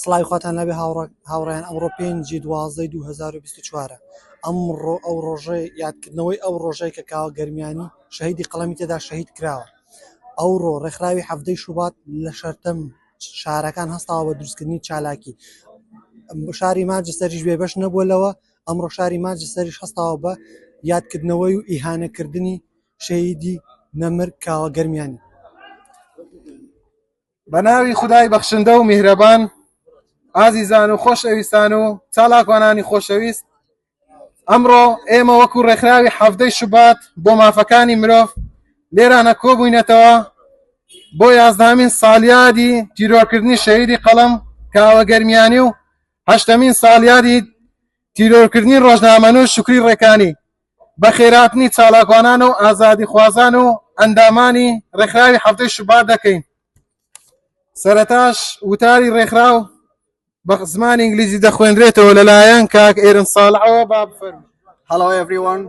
سڵاوی خواتان لەبێ هاوڕێیان ئەمڕۆ 5/12/2024 ئەمڕۆ ئەو ڕۆژەی یادکردنەوەی ئەو ڕۆژەی کە کاوە گەرمیانی شەهیدی قەڵەمی تێدا شەهید کراوە. ئەوڕۆ ڕێکخراوی 7 شوبات لە شەرتەم شارەکان هەستاوە بە دروستکردنی چالاکی. شاری مانچستەریش بێبەش نەبووە، ئەمڕۆ شاری مانچستەریش هەستاوە بە یادکردنەوەی و ئیهانەکردنی شەهیدی نەمر کاوە گەرمیانی. بە ناوی خودای بەخشندە و میهرەبان، ئازیزان و خۆشەویستان و چالاکوانانی خۆشەویست، ئەمڕۆ ئێمە وەکو ڕێکخراوی 7 شوبات بۆ مافەکانی مرۆڤ لێرانە کۆبووینەتەوە بۆ 11مین ساڵیادی تیرۆرکردنی شەهیدی قەڵەم کاوە گەرمیانی و 8مین ساڵیادی تیرۆرکردنی ڕۆژنامەنووس شوکری ڕێکانی بە خێراتنی چالاکوانان و ئازادی خوازان و ئەندامانی ڕێکخراوی 7 شوبات دەکەین. سەرەتاش وتاری ڕێکخراو بە زمانی ئینگلیزی دەخوێنرێتەوە لەلایەن کاک ئێرن ساڵحەوە. با بفەرمووی. Hello everyone.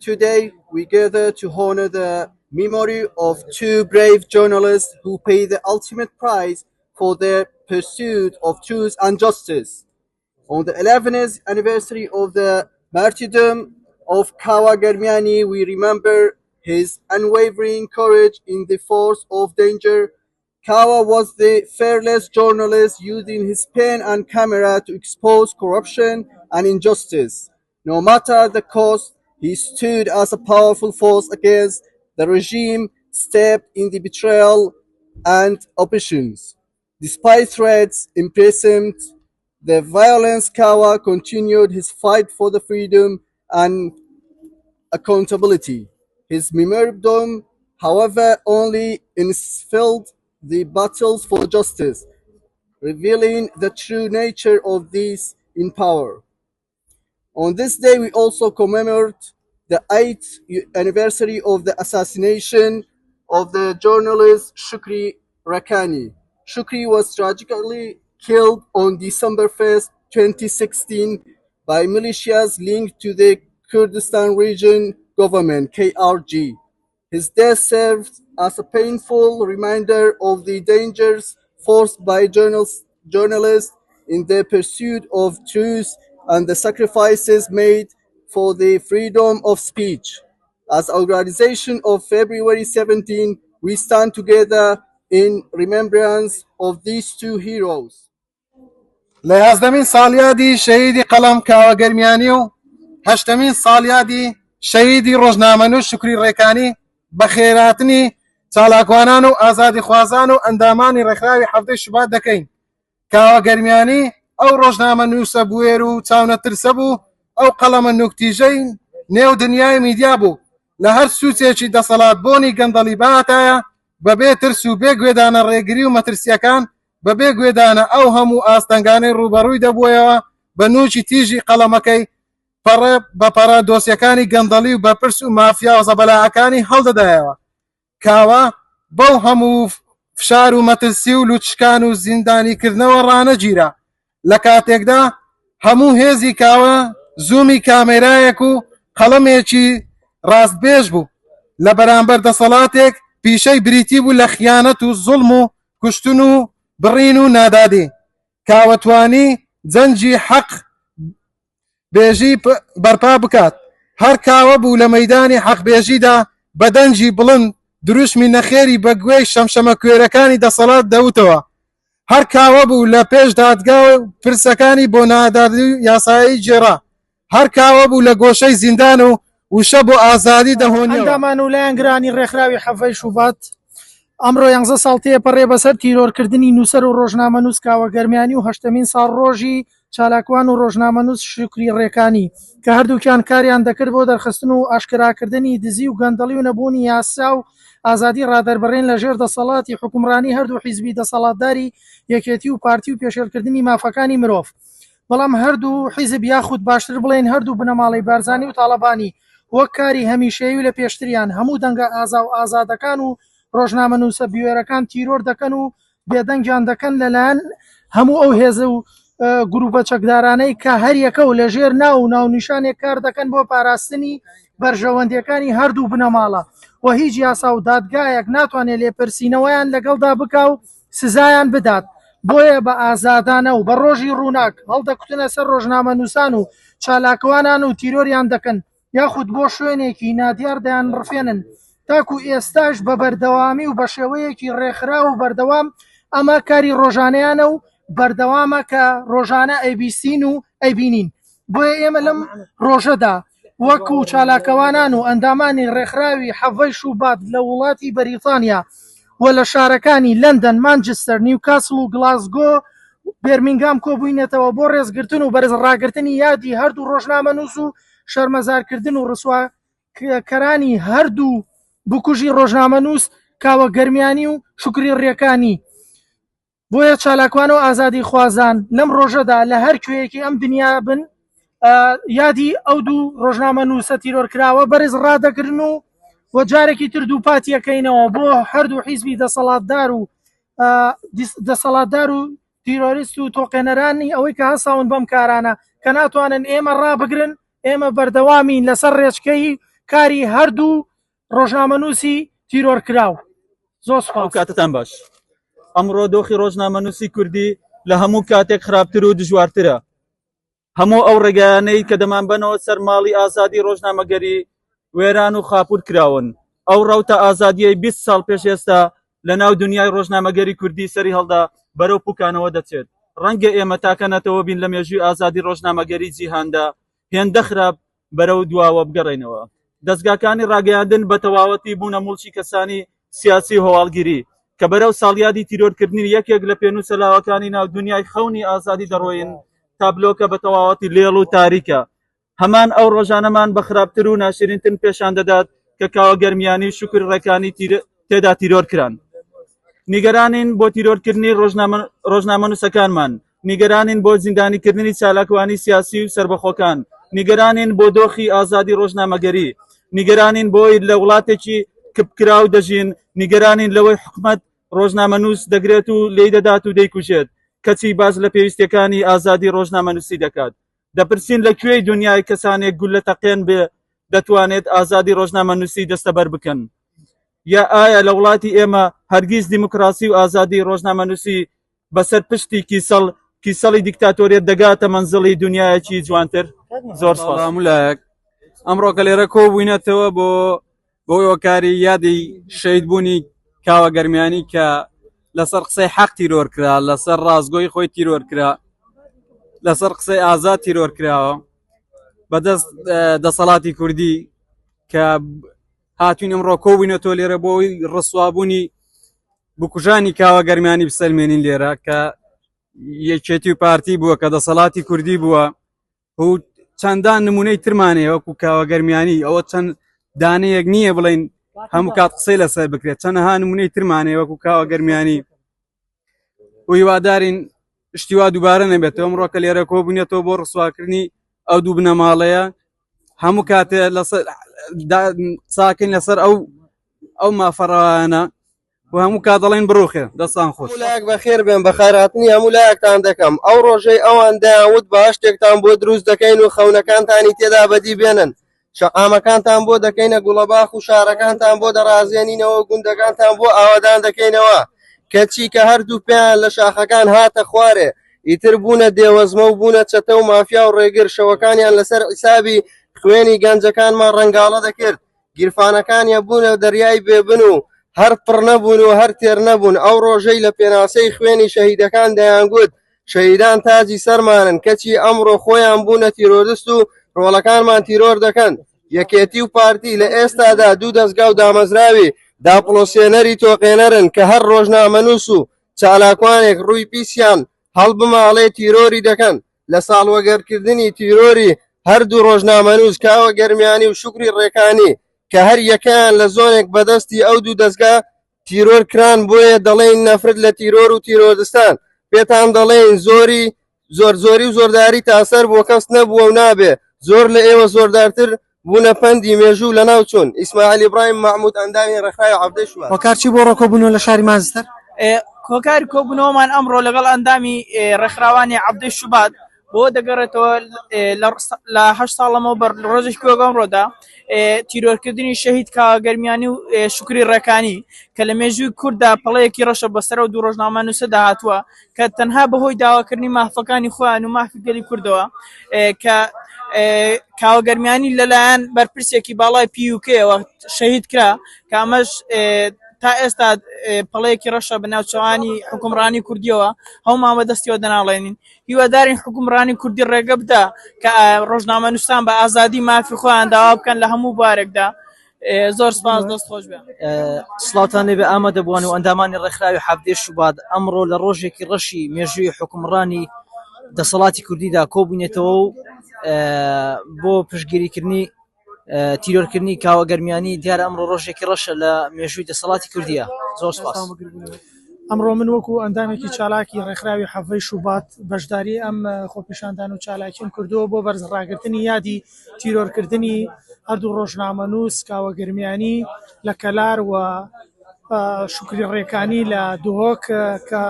Today we gather to honor the memory of two brave journalists who paid the ultimate price for their pursuit of truth and justice. On the 11th anniversary of the martyrdom of Kawa Germiani, we remember his unwavering courage in the face of danger. Kawa was the fearless journalist using his pen and camera to expose corruption and injustice. No matter the cost, he stood as a powerful force against the regime, stepped in the betrayal and oppressions. Despite threats, imprisonment, the violence, Kawa continued his fight for the freedom and accountability. His memorandum, however, only instilled the battles for justice, revealing the true nature of these in power. On this day, we also commemorate the 8th anniversary of the assassination of the journalist Shukri Rakani. Shukri was tragically killed on December 1st, 2016 by militias linked to the Kurdistan Region Government, KRG. His death served as a painful reminder of the dangers faced by journalists in their pursuit of truth and the sacrifices made for the freedom of speech. As an organization of February 17, we stand together in remembrance of these two heroes. لە 11مین ساڵیادی شەهیدی قەڵەم کاوە گەرمیانی و 8مین ساڵیادی شەهیدی ڕۆژنامەنووس شوکری ڕێکانی بە خێراتنی چالاکوانان و ئازادی خوازان و ئەندامانی ڕێکخراوی 7 شوبات دەکەین. کاوە گەرمیانی ئەو ڕۆژنامەنووسە بوێر و چاونەترسە بوو، ئەو قەڵەمە نوکتیژەی نێو دنیای میدیا بوو، لە هەر سوچێکی دەسەڵات بۆنی گەندەڵی باتایە بەبێ ترس و بێ گوێدانە ڕێگری و مەترسیەکان، بەبێ گوێدانە ئەو هەموو ئاستەنگانەی ڕوبەڕووی دەبوویەوە بە نوچی تیژی قەڵەمەکەی پەڕێ بەپەڕە دۆسیەکانی گەندەڵی و بەپرس و مافیا و زەبەلاعەکانی هەڵدەدایەوە. کاوە بەو هەموو فشار و مەترسی و لوچکان و زیندانیکردنەوە ڕانەگیرە. لە کاتێکدا هەموو هێزی کاوە زوومی کامێرایەک و قەڵەمێکی ڕاستبێژ بوو لە بەرامبەر دەسەڵاتێک پیشەی بریتی بوو لە خیانەت و زوڵم و کوشتن و بڕین و نادادی. کاوەتوانی جەنجی حەق بێژی بەرپا بکات. هەر کاوە بوو لە مەیدانی حەقبێژیدا بە دەنجی بڵند دروشمی نەخێری بە گوێی شەمشەمە کوێرەکانی دەسەڵات دەوتەوە. هەر کاوە بوو لە پێش دادگا و پرسەکانی بۆ نادادی و یاسایی جێڕا. هەر کاوە بوو لە گۆشەی زیندان و وشە بۆ ئازادی دەهۆنیەوە. ئەندامان و لایەن گرانی ڕێکخراوی 7 شوبات ئەمڕۆ 11 ساڵ تێپەڕێ بەسەر تیرۆرکردنی نووسەر و ڕۆژنامەنووس کاوە گەرمیانی و 8مین ساڵ ڕۆژی چالاکوان و ڕۆژنامەنووس شوکری ڕێکانی کە هەردووکیان کاریان دەکرد بۆ دەرخستن و ئاشکراکردنی دزی و گەندەڵی و نەبوونی یاسا و ئازادی ڕادەربڕین لە ژێر دەسەڵاتی حکومڕانی هەردوو حیزبی دەسەڵاتداری یەکێتی و پارتی و پێشێلکردنی مافەکانی مرۆڤ. بەڵام هەردوو حیزب یاخود باشتر بڵێن هەردوو بنەماڵی بارزانی و تاڵەبانی وەک کاری هەمیشەیی و لە پێشتریان هەموو دەنگە ئازا و ئازادەکان و ڕۆژنامەنووسە بیوێرەکان تیرۆر دەکەن و بێدەنگیان دەکەن لەلایەن هەموو ئەو هێزە و گروپە چەکدارانەی کە هەریەکە و لە ژێر ناو و ناونیشانێک کار دەکەن بۆ پاراستنی بەرژەوەندیەکانی هەردوو بنەماڵە و هیچ یاسا و دادگایەک ناتوانێت لێپرسینەوەیان لەگەڵدا بکا و سزایان بدات. بۆیە بە ئازادانە و بە ڕۆژی ڕووناک هەڵدەکوتنە سەر ڕۆژنامە نووسان و چالاکوانان و تیرۆریان دەکەن یاخود بۆ شوێنێکی نادیار دەیان ڕفێنن تاکو ئێستاش بە بەردەوامی و بە شێوەیەکی ڕێکخرا و بەردەوام ئەمە کاری ڕۆژانەیانە و بەردەوامە کە ڕۆژانە ئەیبیسین و ئەیبینین بۆیە ئێمە لەم ڕۆژەدا وەکو چالاکەوانان و ئەندامانی ڕێکخراوی حەڤەی شوبات لە وڵاتی بەریتانیا و لە شارەکانی لەندەن مانچستەر نیوکاسل و گلاسگۆ بێرمینگام کۆبووینێتەوە بۆ ڕێزگرتن و بەرزڕاگرتنی یادی هەردوو ڕۆژنامەنووس و شەرمەزارکردن و ڕسواکەرانی هەردوو بکوژی ڕۆژنامەنووس کاوە گەرمیانی و شوکری ڕێکانی بۆیە چالاکوان و ئازادی خوازان لەم ڕۆژەدا لە هەر کوێیەکی ئەم دنیا بن یادی ئەو دوو ڕۆژنامە نووسە تیرۆرکراوە بەرز ڕادەگرن و جارێکی تر دوو پاتیەکەینەوە بۆ هەردوو حیزبی دەسەڵاتدار و تیرۆریست و تۆقێنەرانی ئەوەی کە هەساون بەم کارانە کە ناتوانن ئێمە ڕابگرن ئێمە بەردەوامین لەسەر ڕێچکەی کاری هەردوو ڕۆژنامەنووسی تیرۆرکراو. زۆر سوپاس. کاتتان باش. ئەمڕۆ دۆخی ڕۆژنامەنووسی کوردی لە هەموو کاتێک خراپتر و دژوارترە. هەموو ئەو ڕێگەیانەی کە دەمان بنەوە سەر ماڵی ئازادی ڕۆژنامەگەری وێران و خاپور کراون. ئەو ڕەوتە ئازادیەی 20 ساڵ پێش ئێستا لە ناو دنیای ڕۆژنامەگەری کوردی سەری هەڵدا بەرەو پوکانەوە دەچێت. ڕەنگە ئێمە تاکەنەتەوە بین لە مێژووی ئازادی ڕۆژنامەگەری جیهاندا هێندە خراپ بەرەو دواوە بگەڕێنەوە. دەستگاکانی ڕاگەیاندن بە تەواوەتی بوونە موڵکی کەسانی سیاسی هەواڵگیری کە بەرەو ساڵیادی تیرۆرکردنی یەکێک لە پێنووسە لاوەکانی ناو دنیای خەونی ئازادی دەڕۆین تابلۆکە بە تەواوەتی لێڵ و تاریکە. هەمان ئەو ڕۆژانەمان بە خراپتر و ناشرینتن پێشان دەدات کە کاوە گەرمیانی و شوکر ڕێکانی تێدا تیرۆر کران. نیگەرانین بۆ تیرۆرکردنی ڕۆژنامەنووسەکانمان، نیگەرانین بۆ زیندانیکردنی چالاکوانی سیاسی و سربەخۆکان، نیگەرانین بۆ دۆخی ئازادی ڕۆژنامەگەری، نیگەرانین بۆی لە وڵاتێکی کپکراو دەژین، نیگەرانین لەوەی حکومەت ڕۆژنامەنووس دەگرێت و لێی دەدات و دەیکوژێت کەچی باز لە پێویستەکانی ئازادی ڕۆژنامەنووسی دەکات. دەپرسین لە کوێی دنیای کەسانێک گول لە تەقێن بێ دەتوانێت ئازادی ڕۆژنامەنووسی دەستەبەر بکەن. یا ئایا لە وڵاتی ئێمە هەرگیز دیموکراسی و ئازادی ڕۆژنامەنووسی بەسەر پشتی کیسەڵی دیکتاتۆریەت دەگاتە مەنزڵی دنیایەکی جوانتر؟ زۆر سپاس. ئەمڕۆ کە لێرە کۆبووینەتەوە بۆ هۆکاری یادی شەیدبوونی کاوە گەرمیانی کە لەسەر قسەی حەق تیرۆر کرا، لەسەر ڕازگۆی خۆی تیرۆر کرا، لەسەر قسەی ئازاد تیرۆر کراوە بەدەست دەسەڵاتی کوردی کە هاتوین ئەمڕۆ کۆبووینەتەوە لێرە بۆی ڕسوابوونی بکوژانی کاوە گەرمیانی بسەلمێنین لێرە کە یەکێتی و پارتی بووە کە دەسەڵاتی کوردی بووە و چەندان نمونەی ترمانەیە وەکو کاوە گەرمیانی ئەوە چەند دانەیەک نییە بڵین هەموو کات قسەی لەسەر بکرێت چەندەها نمونەی ترمانەیە وەکو کاوە گەرمیانی و هیوادارین شتیوا دووبارە نەبێتەوە. ئەمڕۆ کە لێرە کۆبوونێتەوە بۆ ڕسواکردنی ئەو دوو بنەماڵەیە هەموو کاتێ قساکەین لەسەر ئەو مافەڕەوانە و هەموو کات دەڵێن بڕوخێ دەستان خۆش. لایەک بەخێر بێن بە خێراتنی هەموو لایەکتان دەکەم. ئەو ڕۆژەی ئەوان دەیانوت بە هەشتێکتان بۆ دروست دەکەین و خەونەکانتانی تێدا بەدی بێنن، شەقامەکانتان بۆ دەکەینە گوڵەباخ و شارەکانتان بۆ دەڕازێنینەوە گوندەکانتان بۆ ئاوادان دەکەینەوە کەچی کە هەردوو پێیان لە شاخەکان هاتە خوارێ ئیتر بوونە دێوەزمە و بوونە چەتە و مافیا و ڕێگر شەوەکانیان لەسەر حیسابی خوێنی گەنجەکانمان ڕەنگاڵە دەکرد، گیرفانەکانیان بوونە دەریای بێبن و هەر پڕ نەبوون و هەر تێر نەبوون. ئەو ڕۆژەی لە پێناسەی خوێنی شەهیدەکان دەیانگوت شەهیدان تاجی سەرمانن کەچی ئەمڕۆ خۆیان بوونە تیرۆریست و ڕۆڵەکانمان تیرۆر دەکەن. یەکێتی و پارتی لە ئێستادا دوو دەستگا و دامەزراوی داپڵۆسێنەری تۆقێنەرن کە هەر ڕۆژنامەنووس و چالاکوانێک ڕووی پیسیان هەڵبماڵێ تیرۆری دەکەن. لە ساڵوەگەرکردنی تیرۆری هەردوو ڕۆژنامەنووس کاوە گەرمیانی و شوکری ڕێکانی کە هەر یەکەیان لە زۆنێک بەدەستی ئەو دوو دەستگا تیرۆر کران بۆیە دەڵێن نەفرت لە تیرۆر و تیرۆردستان. پێتان دەڵێن زۆری و زۆرداری تاسەر بۆ کەس نەبووە و نابێ، زۆر لە ئێوە زۆردارتر بوونە پەندی مێژوو لە ناو چوون. ئیسماعیل ئیبراهیم محمود ئەندامی ڕێکخراوی عەبدەی شوات. هۆکارچی بۆ ڕۆکۆبوونەوە لە شاری مازستەر؟ کۆکاری کۆبوونەوەمان ئەمڕۆ لەگەڵ ئەندامی ڕێکخراوانی عەبدەی شوبات بۆ دەگەڕێتەوە لە 8 ساڵەمەوە بەر ڕۆژێک پێگەمڕۆدا تیرۆرکردنی شەهید کاوەگەرمیانی و شکری ڕێکانی کە لە مێژووی کووردا پەڵەیەکی ڕەشە بەسەر و دوو ڕۆژنامە نووسەدا هاتووە کە تەنها بەهۆی داواکردنی مافەکانی خۆیان و مافی گەلی کوردەوە کە کاوەگەرمیانی لەلایەن بەرپرسێکی باڵای پیوکەوە شەهید کرا کە ئەمەش تا ئێستا پەڵەیەکی ڕەشە بە ناوچەوانی حکومڕانی کوردیەوە هەومان بەدەستیەوە دەناڵێنین هیوادارین حکومڕانی کوردی ڕێگە بدە کە ڕۆژنامە نووسان بە ئازادی مافی خۆیان داوا بکەن لە هەموو بارێکدا زۆر سپاس دەست خۆش بێ سڵاوتان لێبێ ئامادەبووان و ئەندامانی ڕێکخراوی حەفتەی شوبات ئەمڕۆ لە ڕۆژێکی ڕەشی مێژووی حکومڕانی دەسەڵاتی کوردیدا کۆبوونێتەوە و بۆ پشتگیریکردنی تیرۆرکردنی کاوەگەرمیانی دیارە ئەمڕۆ ڕۆژێکی ڕەشە لە مێژووی دەسەڵاتی کوردیە زۆر سپاس ئەمڕۆ من وەکو ئەندامێکی چالاکی ڕێکخراوی حەفەی شوبات بەشداری ئەم خۆپیشاندان و چالاکیم کردووە بۆ بەرزڕاگرتنی یادی تیرۆرکردنی هەردوو ڕۆژنامە نووس کاوەگەرمیانی لە کەلار و شکری ڕێکانی لە دهۆک کە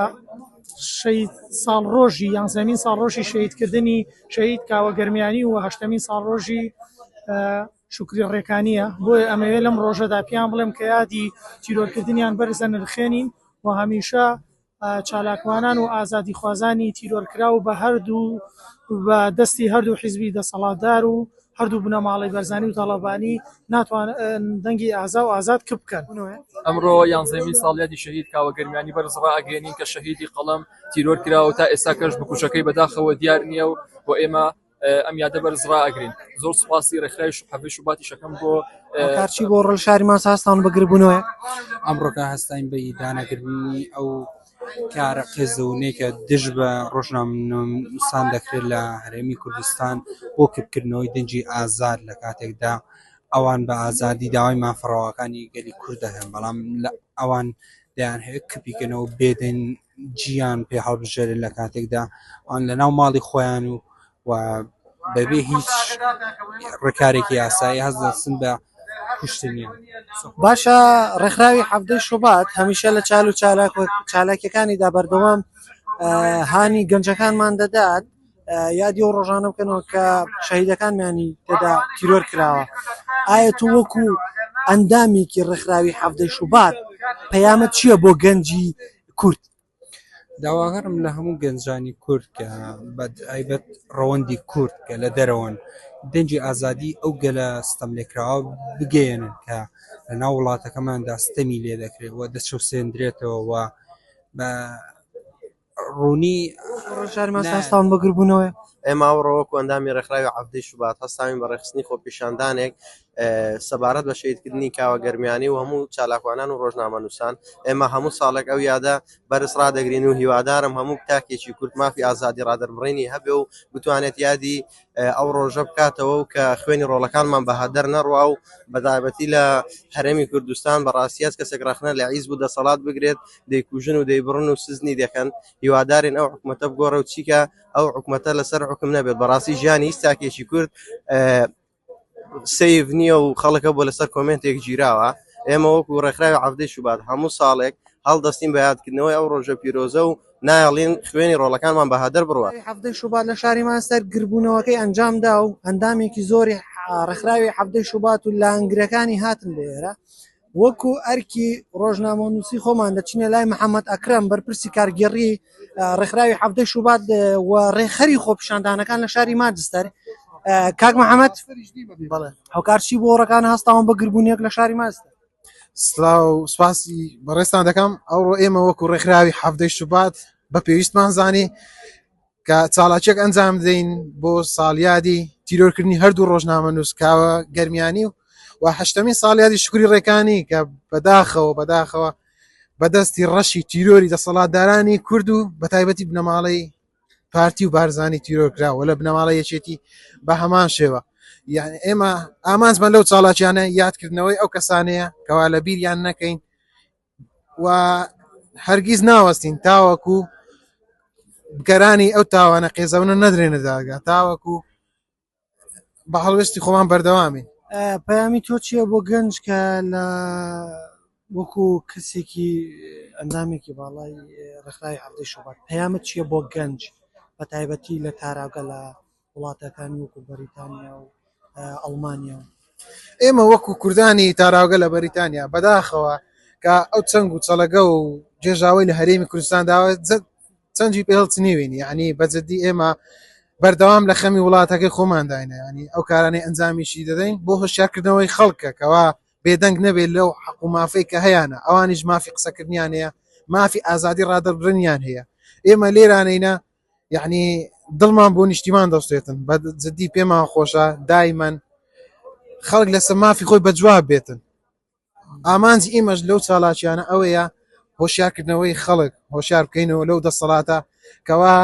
شەید ساڵڕۆژی یانزەمین ساڵڕۆژی شەهیدکردنی شەهید کاوەگەرمیانی و هەشتەمین ساڵڕۆژی شکری ڕێکانیە بۆیە ئەمەوێت لەم ڕۆژەدا پیان بڵێم کە یادی تیرۆرکردنیان بەرزە نرخێنین و هەمیشە چالاکوانان و ئازادی خوازانی تیرۆرکرا و بە هەردوو بە دەستی هەردوو حیزبی دەسەڵاتدار و هەردوو بنەماڵی بەرزانی و تەڵەبانی ناتوان دەنگی ئازا و ئازاد کە بکەن ئەمڕۆ یانزەمین ساڵیادی شەهید کاوەگەرمیانی بەرزڕا ئەگەێنین کە شەهیدی قەڵەم تیرۆر کراوە تا ئێستا کەش بکوشەکەی بەداخەوە دیار نییە و بۆ ئێمە ئەم یادە بەرزڕا ئەگرین زۆر سوپاسی ڕێکخراوی حەفەی شوباتی شەکەم بۆ کارچی بۆ ڕۆژ شاری ماساستان بەگربوونەوە ئەمڕۆکە هەستین بە دانەکردنی ئەو کارە قێزەونەیە دژ بە ڕۆژنامەنووسان دەکرێت لە هەرێمی کوردستان بۆ کردکردنەوەی دەنجی ئازاد لە کاتێکدا ئەوان بە ئازادی داوای مافڕەوەکانی گەلی کوورد دەکەن بەڵام ئەوان دەیان هەیە کپیکەنەوە بێدەن جیان پێ هەڵبژێرن لە کاتێکدا ئەوان لە ناو ماڵی خۆیان و بەبێ هیچ ڕێکارێکی یاسایی هەست دەستن بە کوشتنیان باشە ڕێکخراوی حەفتەی شوبات هەمیشە لە چال و چالاکیەکانیدا بەردەوام هانی گەنجەکانمان دەدات یادی ئەو ڕۆژانە بکەنەوە کە شەهیدەکانمیانی تێدا تیرۆر کراوە ئایا تو وەکو ئەندامێکی ڕێکخراوی حەفتەی شوبات پەیامەت چییە بۆ گەنجی کورد داواکەرم لە هەموو گەنجانی کورد کە بەتایبەت ڕەوەندی کورد کە لە دەرەوەن دەنجی ئازادی ئەو گەلە ستەم لێکراوە بگەێنن کە لە ناو وڵاتەکەماندا ستەمی لێ دەکرێت و دەچەوسێندرێتەوە و بە ڕوونی شاری ماساستان بەگربوونەوە ئێمە ئەوڕۆوەکو ئەندامی ڕێکخراوی حەفتەی شوبات هەستاوین بە ڕێخستنی خۆپیشاندانێک سەبارەت بە شەهیدکردنی کاوەگەرمیانی و هەموو چالاکوانان و ڕۆژنامەنووسان ئێمە هەموو ساڵێک ئەو یادە بەرز ڕادەگرین و هیوادارم هەموو تاکێکی کورد مافی ئازادی ڕادەربڕینی هەبێ و بتوانێت یادی ئەو ڕۆژە بکاتەوە و کە خوێنی ڕۆڵەکانمان بەهادەر نەڕوا و بەتایبەتی لە هەرێمی کوردستان بەڕاستی هەست کەسێک ڕەخنە لە عیز بوو دەسەڵات بگرێت دەیکوژن و دەیبڕن و سزنی دەکەن هیوادارین ئەو حکومەتە بگۆڕە و چیکە ئەو حکومەتە لەسەر حکم نەبێت بەڕاستی ژیانی هیچ تاکێکی کورد سیڤ نییە و خەڵکە بۆ لەسەر کۆمنتێک گیراوە ئێمە وەکو ڕێکخراوی حەفتەی شوبات هەموو ساڵێک هەڵدەستین بە یادکردنەوەی ئەو ڕۆژە پیرۆزە و نایڵین خوێنی ڕۆڵەکانمان بەهادەر بڕوە حەفتەی شوبات لە شاری ماستەر گربوونەوەکەی ئەنجامدا و ئەندامێکی زۆری ڕێکخراوی حەفتەی شوبات و لانگرەکانی هاتن لێرە وەکو ئەرکی ڕۆژنامەنووسی خۆمان دەچینە لای محەممەد ئەکرەم بەرپرسی کارگێڕی ڕێکخراوی حەفتەی شوبات و ڕێخەری خۆپیشاندانەکان لە شاری مانچستەر کاک محەممەد هەوکارچی بۆ ڕەکان هەستاوان بە گربوونیەک لە شاری ماستەر سلااو سوپاسی بەڕێستان دەکەم ئەوڕۆ ئێمە وەکو ڕێکخراوی حەفتەی شوبات بە پێویستمان زانی کە چالاکیەک ئەنجام بدەین بۆ ساڵیادی تیرۆرکردنی هەردوو ڕۆژنامەنووس کاوەگەرمیانی و هەشتەمین ساڵیادی شکری ڕێکانی کە بەداخەوە بەدەستی ڕەشی تیرۆری دەسەڵاتدارانی کورد و بەتایبەتی بنەماڵەی پارتی و بارزانی تیرۆرکراوە لە بنەماڵە یەکێتی بە هەمان شێوە یعنی ئێمە ئامانجمان لەو چاڵاکیانە یادکردنەوەی ئەو کەسانەیە کەوا لە بیریان نەکەین و هەرگیز ناوەستین تاوەکو گەرانی ئەو تاوانە قێزەونە نەدرێنە داگا تاوەکو بە هەڵوێستی خۆمان بەردەوامین پەیامی تۆ چییە بۆ گەنج کە لە وەکو کەسێکی ئەندامێکی باڵای ڕێکخراوی حەفتەی شوبات پەیامت چییە بۆ گەنج بە تایبەتی لە تاراگە لە وڵاتەکانی وەکو بەریتانیا و ئەڵمانیا. ئێمە وەکو کوردانی تاراوگە لە بەریتانیا بەداخەوە کە ئەو چەنگ و چەلەگە و جێژاوی لە هەرێمی کوردستان داوە چەندی پێڵچنیوینی ینی بەجددی ئێمە بەردەوام لە خەمی وڵاتەکەی خۆمانداینە ینی ئەو کارانەی ئەنجامیشی دەدەین بۆ هۆشیارکردنەوەی خەڵکە کەوا بێدەنگ نەبێت لەو حەق و مافەی کە هەیەە ئەوانیش مافی قسەکردنیان هەیە مافی ئازادی ڕادەبرنیان هەیە ئێمە لێرانەینە یعنی دڵمان بۆ نیشتیمان دەستێتن بە جددی پێمان خۆشە دایمەن خەڵک لەسەر مافی خۆی بەجواب بێتن ئامانجی ئێمەش لەو چالاکیانە ئەوەیە هۆشیارکردنەوەی خەڵک هۆشیار بکەینەوە لەو دەسەڵاتە کەوا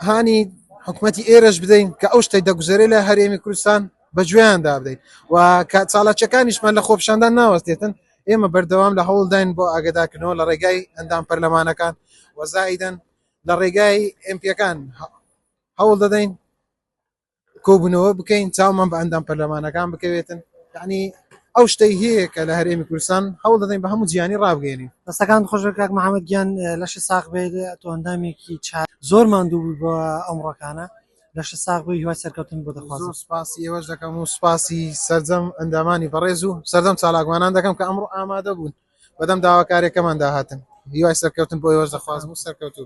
هانی حکوومەتی ئێرەش بدەین کە ئەو شتەی دەگوزارێت لە هەرێمی کوردستان بەگوێیاندا بدەین و کە چالاکیەکانیشمان لە خۆپشاندان ناوەستێتن ئێمە بەردەوام لە هەوڵداین بۆ ئاگداکردنەوە لە ڕێگای ئەندام پەرلەمانەکان وەزایدەن لە ڕێگای ئەمپیەکان هەوڵ دەدەین کۆبوونەوە بکەین چاومان بە ئەندام پەرلەمانەکان بکەوێتن یعنی ئەو شتەی هەیە کە لە هەرێمی کوردستان هەوڵ دەدەین بە هەموو جیانی ڕابگەێنین. دەستەکان خۆشە کاک محەممەد گیان لەشی ساق بێت تۆ ئەندامێکی زۆر ماندوو بوو بۆ ئەمڕۆکانە لەش ساق بووی هیوای سەرکەوتن بۆ دەخوازم. سپاسی ئێوەش دەکەم و سپاسی سەرجەم ئەندامانی بەڕێز و سەردەم چالاکوانان دەکەم کە ئەمڕۆ ئامادە بوون بەدەم داواکاریەکەمان داهاتن هیوای سەرکەوتن بۆ ئێوەش دەخوازم و سەرکەوتوو.